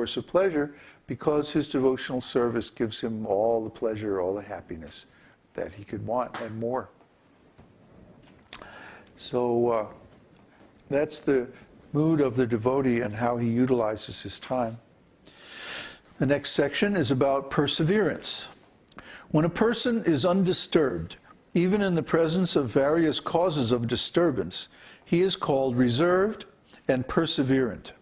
source of pleasure because his devotional service gives him all the pleasure, all the happiness that he could want and more. So that's the mood of the devotee and how he utilizes his time. The next section is about perseverance. When a person is undisturbed, even in the presence of various causes of disturbance, he is called reserved and perseverant.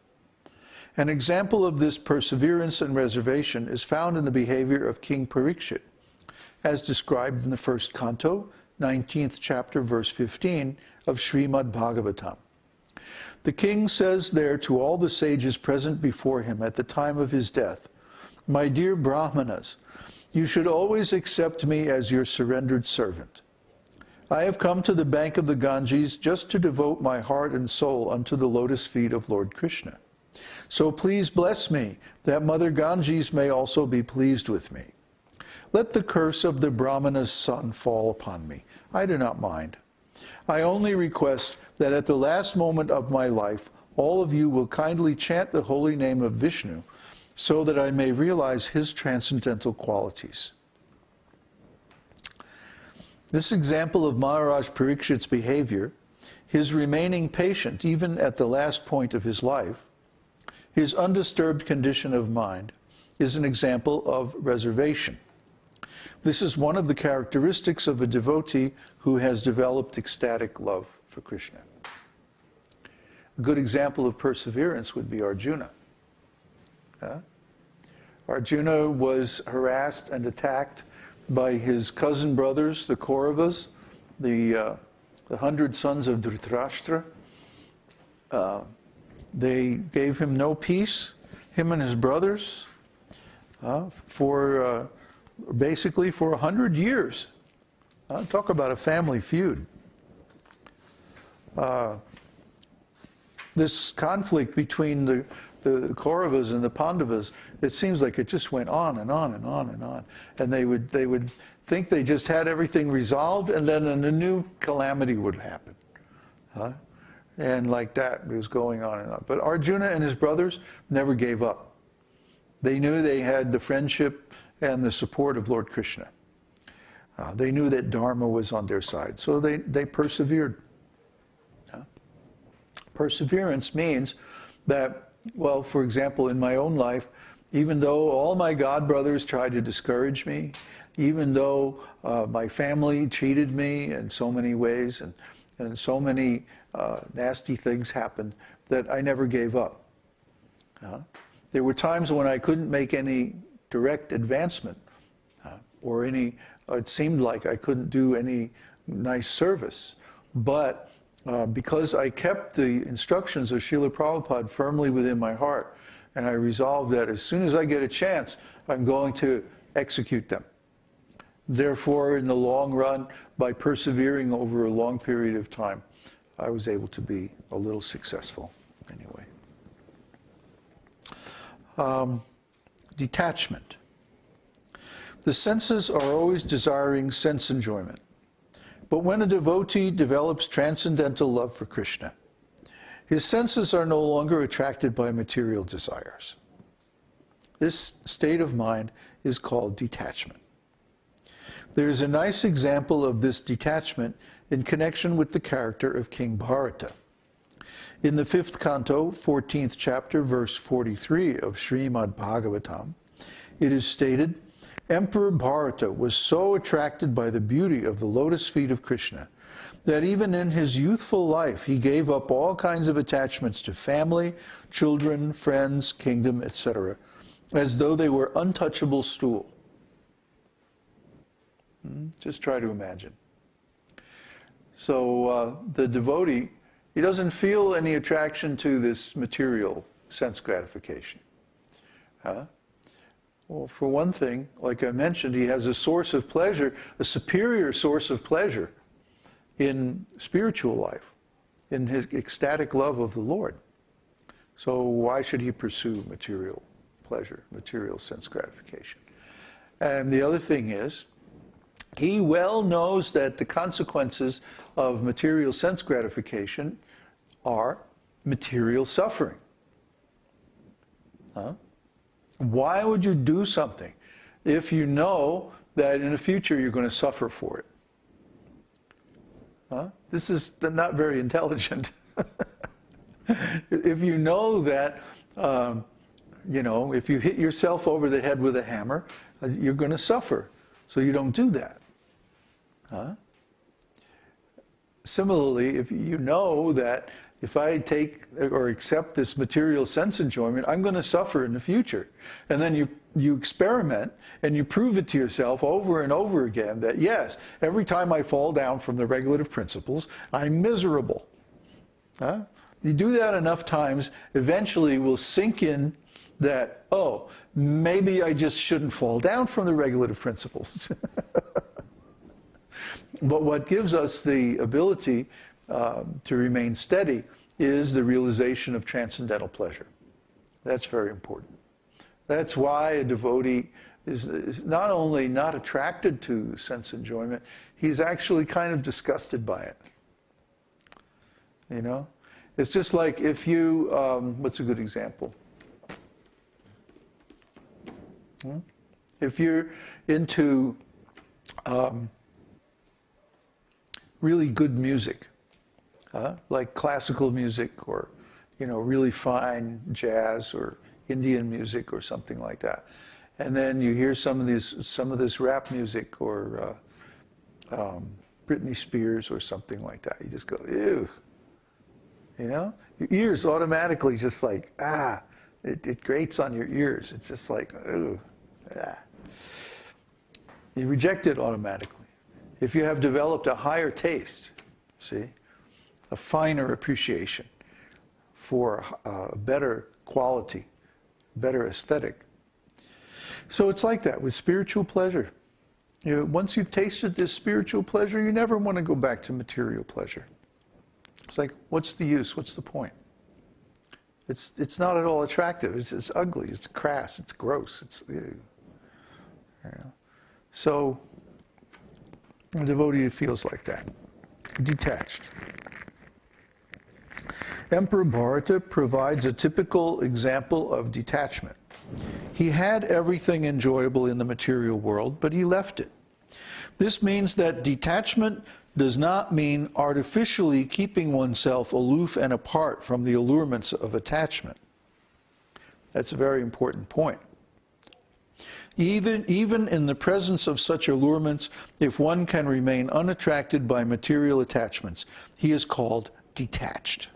An example of this perseverance and reservation is found in the behavior of King Parikshit, as described in the first canto, 19th chapter, verse 15 of Śrīmad-Bhāgavatam. The king says there to all the sages present before him at the time of his death, "My dear Brahmanas, you should always accept me as your surrendered servant. I have come to the bank of the Ganges just to devote my heart and soul unto the lotus feet of Lord Kṛṣṇa. So please bless me, that Mother Ganges may also be pleased with me. Let the curse of the Brahmana's son fall upon me. I do not mind. I only request that at the last moment of my life, all of you will kindly chant the holy name of Vishnu, so that I may realize his transcendental qualities." This example of Maharaj Parikshit's behavior, his remaining patient even at the last point of his life, his undisturbed condition of mind, is an example of reservation. This is one of the characteristics of a devotee who has developed ecstatic love for Kṛṣṇa. A good example of perseverance would be Arjuna. Arjuna was harassed and attacked by his cousin brothers, the Kauravas, the 100 sons of Dhritarashtra. They gave him no peace, him and his brothers, for basically for 100 years. Talk about a family feud. This conflict between the Kauravas and the Pandavas, it seems like it just went on and on and on and on. And they would think they just had everything resolved, and then a new calamity would happen. And like that, it was going on and on. But Arjuna and his brothers never gave up. They knew they had the friendship and the support of Lord Kṛṣṇa. They knew that Dharma was on their side, so they persevered. Perseverance means that, well, for example, in my own life, even though all my god brothers tried to discourage me, even though my family cheated me in so many ways, and so many nasty things happened, that I never gave up. There were times when I couldn't make any direct advancement, or it seemed like I couldn't do any nice service. But because I kept the instructions of Srila Prabhupada firmly within my heart, and I resolved that as soon as I get a chance, I'm going to execute them. Therefore, in the long run, by persevering over a long period of time, I was able to be a little successful anyway. Detachment. The senses are always desiring sense enjoyment. But when a devotee develops transcendental love for Kṛṣṇa, his senses are no longer attracted by material desires. This state of mind is called detachment. There is a nice example of this detachment in connection with the character of King Bharata. In the 5th canto, 14th chapter, verse 43 of Śrīmad-Bhāgavatam, it is stated, "Emperor Bharata was so attracted by the beauty of the lotus feet of Kṛṣṇa that even in his youthful life he gave up all kinds of attachments to family, children, friends, kingdom, etc., as though they were untouchable stool." Just try to imagine. So the devotee, he doesn't feel any attraction to this material sense gratification. Well, for one thing, like I mentioned, he has a source of pleasure, a superior source of pleasure in spiritual life, in his ecstatic love of the Lord. So why should he pursue material pleasure, material sense gratification? And the other thing is, he well knows that the consequences of material sense gratification are material suffering. Why would you do something if you know that in the future you're going to suffer for it? Huh? This is not very intelligent. If you know that, if you hit yourself over the head with a hammer, you're going to suffer. So you don't do that. Huh? Similarly, if you know that if I take or accept this material sense enjoyment, I'm going to suffer in the future. And then you experiment and you prove it to yourself over and over again that yes, every time I fall down from the regulative principles, I'm miserable. Huh? You do that enough times, eventually will sink in that, oh, maybe I just shouldn't fall down from the regulative principles. But what gives us the ability to remain steady is the realization of transcendental pleasure. That's very important. That's why a devotee is not only not attracted to sense enjoyment, he's actually kind of disgusted by it. You know? It's just like if you, what's a good example? If you're into really good music, like classical music or, really fine jazz or Indian music or something like that, and then you hear some of this rap music or Britney Spears or something like that, you just go, ew. Your ears automatically just like, it grates on your ears. It's just like, ooh, ah. You reject it automatically. If you have developed a higher taste, see, a finer appreciation for a better quality, better aesthetic. So it's like that with spiritual pleasure. Once you've tasted this spiritual pleasure, you never want to go back to material pleasure. It's like, what's the use? What's the point? It's not at all attractive. It's ugly. It's crass. It's gross. It's ew. So a devotee feels like that, detached. Emperor Bharata provides a typical example of detachment. He had everything enjoyable in the material world, but he left it. This means that detachment does not mean artificially keeping oneself aloof and apart from the allurements of attachment. That's a very important point. Even in the presence of such allurements, if one can remain unattracted by material attachments, he is called detached.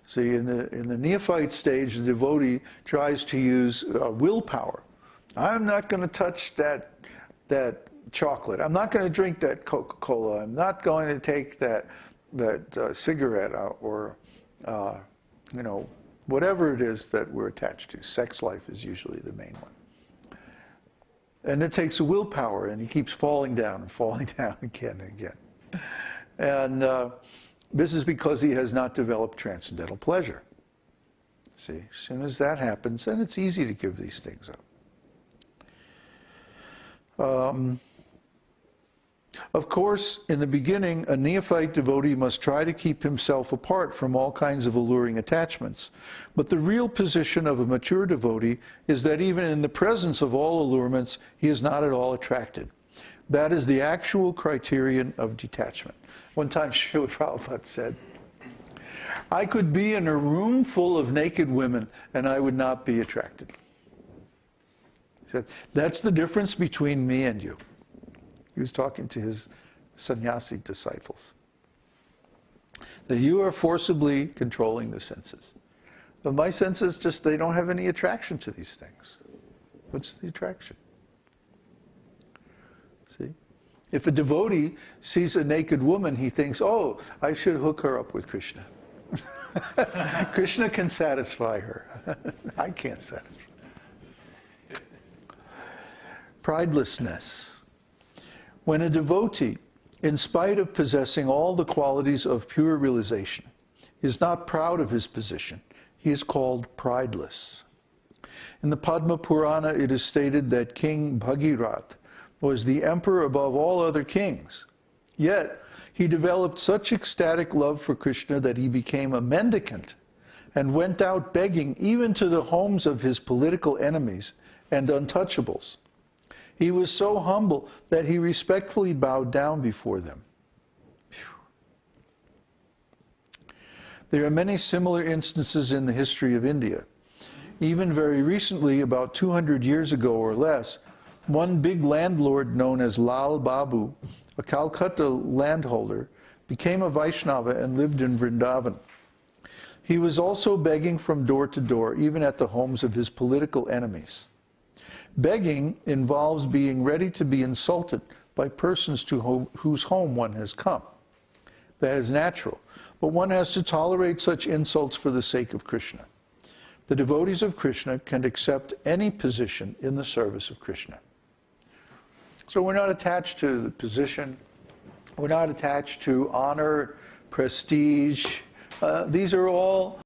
See, in the neophyte stage, the devotee tries to use willpower. I'm not going to touch that chocolate. I'm not going to drink that Coca-Cola. I'm not going to take that cigarette or whatever it is that we're attached to. Sex life is usually the main one. And it takes a willpower, and he keeps falling down again and again. And this is because he has not developed transcendental pleasure. See, as soon as that happens, then it's easy to give these things up. Of course, in the beginning, a neophyte devotee must try to keep himself apart from all kinds of alluring attachments. But the real position of a mature devotee is that even in the presence of all allurements, he is not at all attracted. That is the actual criterion of detachment. One time, Srila Prabhupada said, I could be in a room full of naked women and I would not be attracted. He said, that's the difference between me and you. He was talking to his sannyasi disciples. That you are forcibly controlling the senses. But my senses they don't have any attraction to these things. What's the attraction? See? If a devotee sees a naked woman, he thinks, oh, I should hook her up with Kṛṣṇa. Kṛṣṇa can satisfy her. I can't satisfy. Pridelessness. When a devotee, in spite of possessing all the qualities of pure realization, is not proud of his position, he is called prideless. In the Padma Purana, it is stated that King Bhagirath was the emperor above all other kings. Yet, he developed such ecstatic love for Kṛṣṇa that he became a mendicant and went out begging even to the homes of his political enemies and untouchables. He was so humble that he respectfully bowed down before them. There are many similar instances in the history of India. Even very recently, about 200 years ago or less, one big landlord known as Lal Babu, a Calcutta landholder, became a Vaishnava and lived in Vrindavan. He was also begging from door to door, even at the homes of his political enemies. Begging involves being ready to be insulted by persons to whose home one has come. That is natural, but one has to tolerate such insults for the sake of Kṛṣṇa. The devotees of Kṛṣṇa can accept any position in the service of Kṛṣṇa. So we're not attached to the position, we're not attached to honor, prestige. These are all